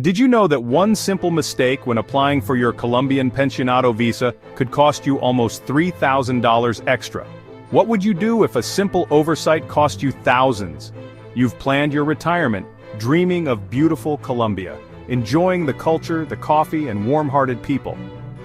Did you know that one simple mistake when applying for your Colombian pensionado visa could cost you almost $3,000 extra? What would you do if a simple oversight cost you thousands? You've planned your retirement, dreaming of beautiful Colombia, enjoying the culture, the coffee, and warm-hearted people.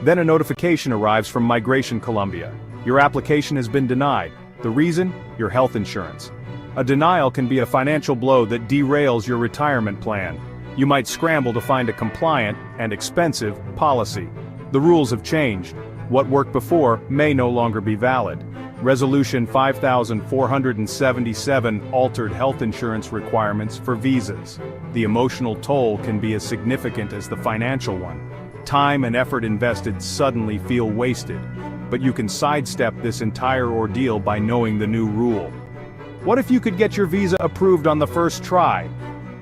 Then a notification arrives from Migration Colombia. Your application has been denied. The reason? Your health insurance. A denial can be a financial blow that derails your retirement plan. You might scramble to find a compliant and expensive policy. The rules have changed. What worked before may no longer be valid. Resolution 5477 altered health insurance requirements for visas. The emotional toll can be as significant as the financial one. Time and effort invested suddenly feel wasted, but you can sidestep this entire ordeal by knowing the new rule. What if you could get your visa approved on the first try?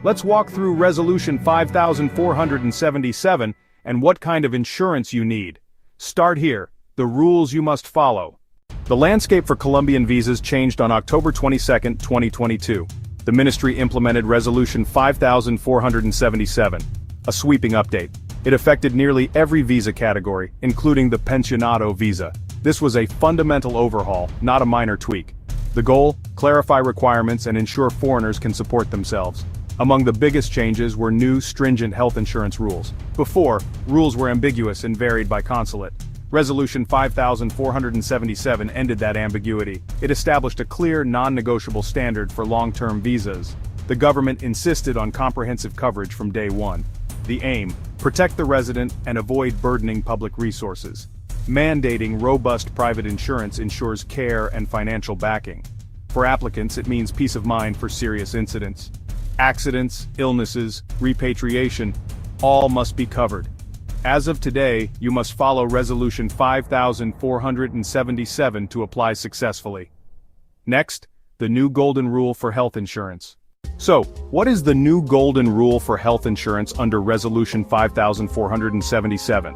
Let's walk through Resolution 5477 and what kind of insurance you need. Start here, the rules you must follow. The landscape for Colombian visas changed on October 22, 2022. The ministry implemented Resolution 5477, a sweeping update. It affected nearly every visa category, including the pensionado visa. This was a fundamental overhaul, not a minor tweak. The goal? Clarify requirements and ensure foreigners can support themselves. Among the biggest changes were new stringent health insurance rules. Before, rules were ambiguous and varied by consulate. Resolution 5477 ended that ambiguity. It established a clear, non-negotiable standard for long-term visas. The government insisted on comprehensive coverage from day one. The aim: protect the resident and avoid burdening public resources. Mandating robust private insurance ensures care and financial backing. For applicants, it means peace of mind for serious incidents. Accidents, illnesses, repatriation, all must be covered. As of today, you must follow Resolution 5477 to apply successfully. Next, the new golden rule for health insurance. So, what is the new golden rule for health insurance under Resolution 5477?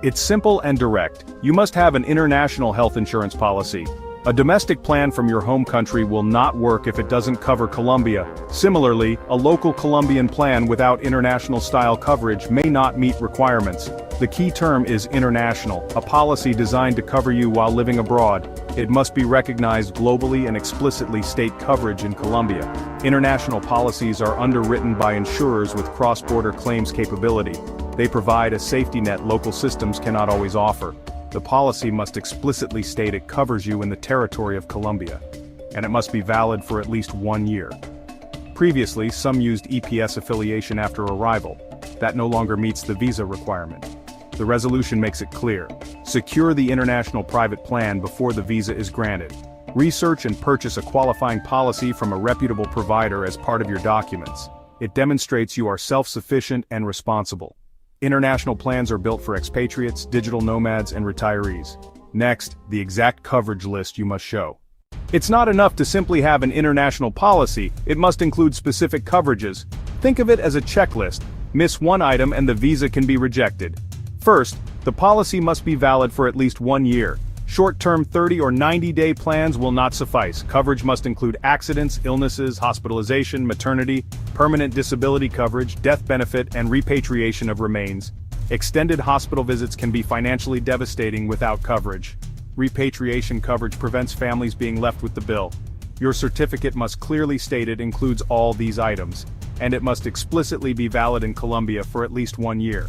It's simple and direct. You must have an international health insurance policy. A domestic plan from your home country will not work if it doesn't cover Colombia. Similarly, a local Colombian plan without international-style coverage may not meet requirements. The key term is international, a policy designed to cover you while living abroad. It must be recognized globally and explicitly state coverage in Colombia. International policies are underwritten by insurers with cross-border claims capability. They provide a safety net local systems cannot always offer. The policy must explicitly state it covers you in the territory of Colombia, and it must be valid for at least 1 year. Previously, some used EPS affiliation after arrival. That no longer meets the visa requirement. The resolution makes it clear. Secure the international private plan before the visa is granted. Research and purchase a qualifying policy from a reputable provider as part of your documents. It demonstrates you are self-sufficient and responsible. International plans are built for expatriates, digital nomads, and retirees. Next, the exact coverage list you must show. It's not enough to simply have an international policy, it must include specific coverages. Think of it as a checklist. Miss one item and the visa can be rejected. First, the policy must be valid for at least 1 year. Short-term 30 or 90-day plans will not suffice. Coverage must include accidents, illnesses, hospitalization, maternity, permanent disability coverage, death benefit, and repatriation of remains. Extended hospital visits can be financially devastating without coverage. Repatriation coverage prevents families being left with the bill. Your certificate must clearly state it includes all these items, and it must explicitly be valid in Colombia for at least 1 year.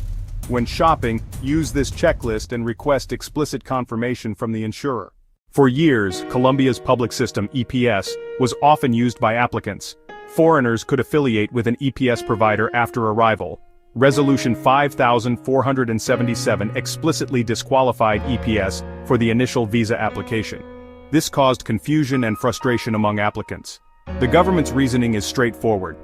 When shopping, use this checklist and request explicit confirmation from the insurer. For years, Colombia's public system, EPS, was often used by applicants. Foreigners could affiliate with an EPS provider after arrival. Resolution 5477 explicitly disqualified EPS for the initial visa application. This caused confusion and frustration among applicants. The government's reasoning is straightforward.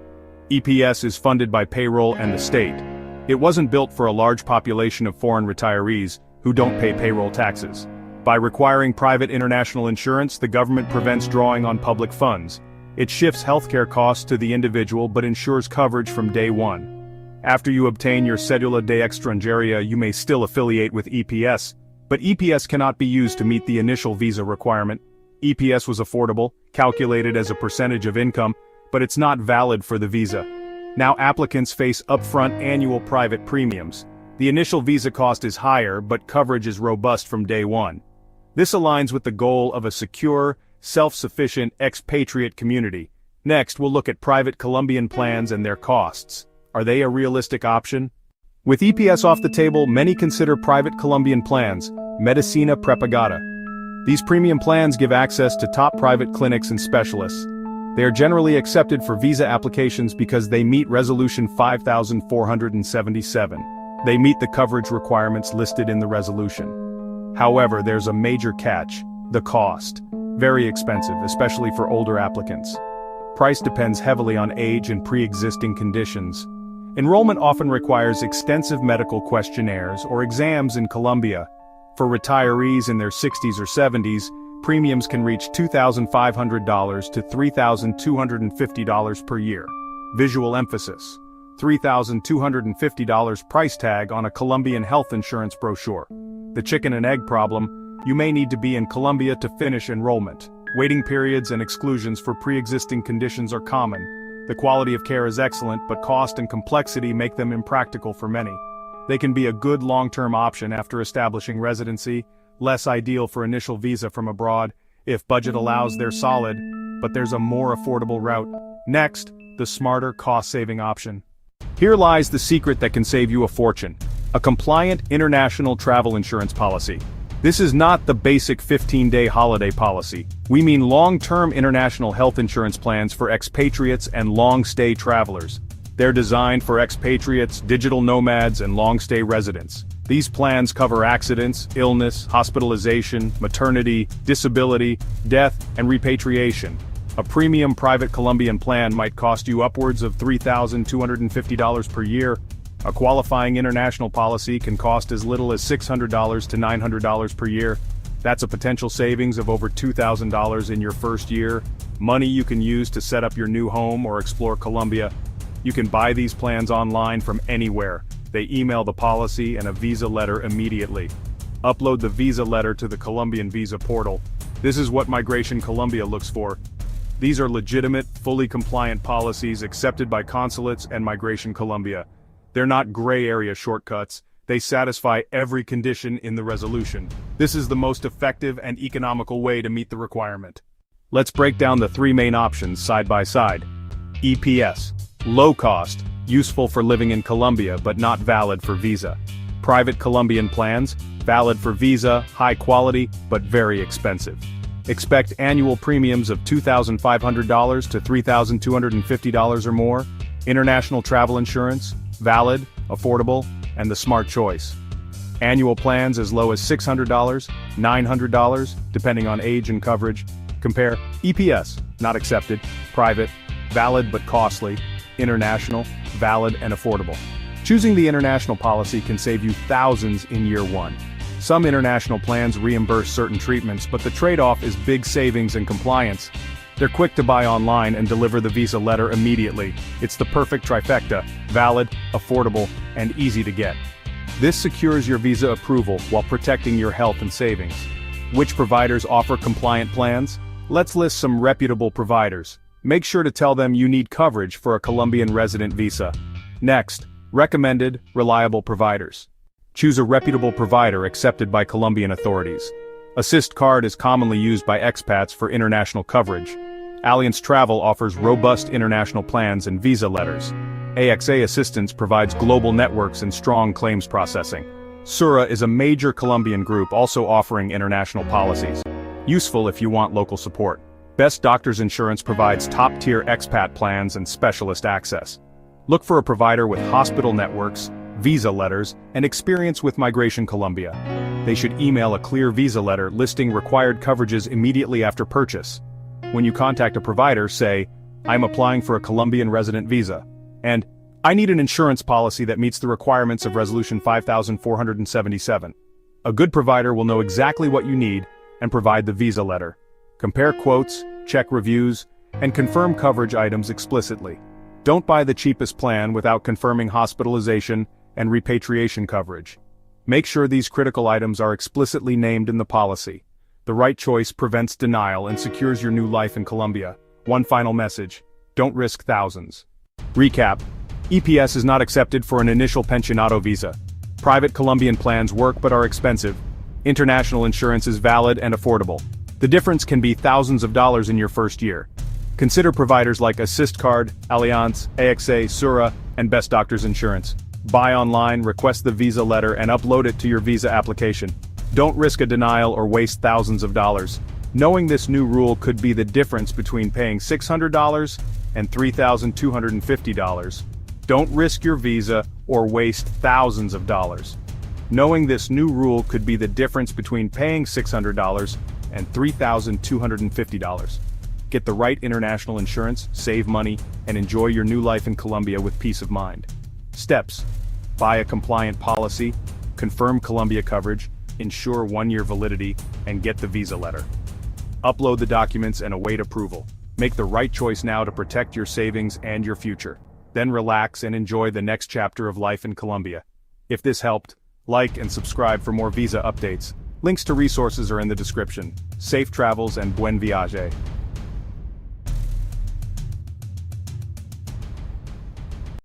EPS is funded by payroll and the state. It wasn't built for a large population of foreign retirees who don't pay payroll taxes. By requiring private international insurance, the government prevents drawing on public funds. It shifts healthcare costs to the individual but ensures coverage from day one. After you obtain your Cédula de Extranjería, you may still affiliate with EPS, but EPS cannot be used to meet the initial visa requirement. EPS was affordable, calculated as a percentage of income, but it's not valid for the visa. Now applicants face upfront annual private premiums. The initial visa cost is higher, but coverage is robust from day one. This aligns with the goal of a secure, self-sufficient expatriate community. Next, we'll look at private Colombian plans and their costs. Are they a realistic option? With EPS off the table, many consider private Colombian plans, Medicina Prepagada. These premium plans give access to top private clinics and specialists. They are generally accepted for visa applications because they meet Resolution 5477. They meet the coverage requirements listed in the resolution. However, there's a major catch: the cost. Very expensive, especially for older applicants. Price depends heavily on age and pre-existing conditions. Enrollment often requires extensive medical questionnaires or exams in Colombia. For retirees in their 60s or 70s, premiums can reach $2,500 to $3,250 per year. Visual emphasis: $3,250 price tag on a Colombian health insurance brochure. The chicken and egg problem: you may need to be in Colombia to finish enrollment. Waiting periods and exclusions for pre-existing conditions are common. The quality of care is excellent, but cost and complexity make them impractical for many. They can be a good long-term option after establishing residency, less ideal for initial visa from abroad. If budget allows, they're solid, but there's a more affordable route. Next, the smarter, cost-saving option. Here lies the secret that can save you a fortune: a compliant international travel insurance policy. This is not the basic 15-day holiday policy. We mean long-term international health insurance plans for expatriates and long-stay travelers. They're designed for expatriates, digital nomads, and long-stay residents. These plans cover accidents, illness, hospitalization, maternity, disability, death, and repatriation. A premium private Colombian plan might cost you upwards of $3,250 per year. A qualifying international policy can cost as little as $600 to $900 per year. That's a potential savings of over $2,000 in your first year. Money you can use to set up your new home or explore Colombia. You can buy these plans online from anywhere. They email the policy and a visa letter immediately. Upload the visa letter to the Colombian visa portal. This is what Migration Colombia looks for. These are legitimate, fully compliant policies accepted by consulates and Migration Colombia. They're not gray area shortcuts. They satisfy every condition in the resolution. This is the most effective and economical way to meet the requirement. Let's break down the three main options side by side. EPS. Low cost, useful for living in Colombia but not valid for visa. Private Colombian plans, valid for visa, high quality, but very expensive. Expect annual premiums of $2,500 to $3,250 or more. International travel insurance, valid, affordable, and the smart choice. Annual plans as low as $600, $900, depending on age and coverage. Compare EPS, not accepted, private, valid but costly, international, valid and affordable. Choosing the international policy can save you thousands in year one. Some international plans reimburse certain treatments, but the trade-off is big savings and compliance. They're quick to buy online and deliver the visa letter immediately. It's the perfect trifecta: valid, affordable, and easy to get. This secures your visa approval while protecting your health and savings. Which providers offer compliant plans? Let's list some reputable providers. Make sure to tell them you need coverage for a Colombian resident visa. Next, recommended, reliable providers. Choose a reputable provider accepted by Colombian authorities. Assist Card is commonly used by expats for international coverage. Allianz Travel offers robust international plans and visa letters. AXA Assistance provides global networks and strong claims processing. Sura is a major Colombian group also offering international policies. Useful if you want local support. Best Doctors Insurance provides top-tier expat plans and specialist access. Look for a provider with hospital networks, visa letters, and experience with Migration Colombia. They should email a clear visa letter listing required coverages immediately after purchase. When you contact a provider, say, "I'm applying for a Colombian resident visa," and "I need an insurance policy that meets the requirements of Resolution 5477. A good provider will know exactly what you need and provide the visa letter. Compare quotes, check reviews, and confirm coverage items explicitly. Don't buy the cheapest plan without confirming hospitalization and repatriation coverage. Make sure these critical items are explicitly named in the policy. The right choice prevents denial and secures your new life in Colombia. One final message: don't risk thousands. Recap: EPS is not accepted for an initial pensionado visa. Private Colombian plans work but are expensive. International insurance is valid and affordable. The difference can be thousands of dollars in your first year. Consider providers like Assist Card, Allianz, AXA, Sura, and Best Doctors Insurance. Buy online, request the visa letter, and upload it to your visa application. Don't risk a denial or waste thousands of dollars. Knowing this new rule could be the difference between paying $600 and $3,250. Don't risk your visa or waste thousands of dollars. Knowing this new rule could be the difference between paying $600 and $3,250. Get the right international insurance, save money, and enjoy your new life in Colombia with peace of mind. Steps: buy a compliant policy, confirm Colombia coverage, ensure 1-year validity, and get the visa letter. Upload the documents and await approval. Make the right choice now to protect your savings and your future. Then relax and enjoy the next chapter of life in Colombia. If this helped, like and subscribe for more visa updates. Links to resources are in the description. Safe travels and buen viaje.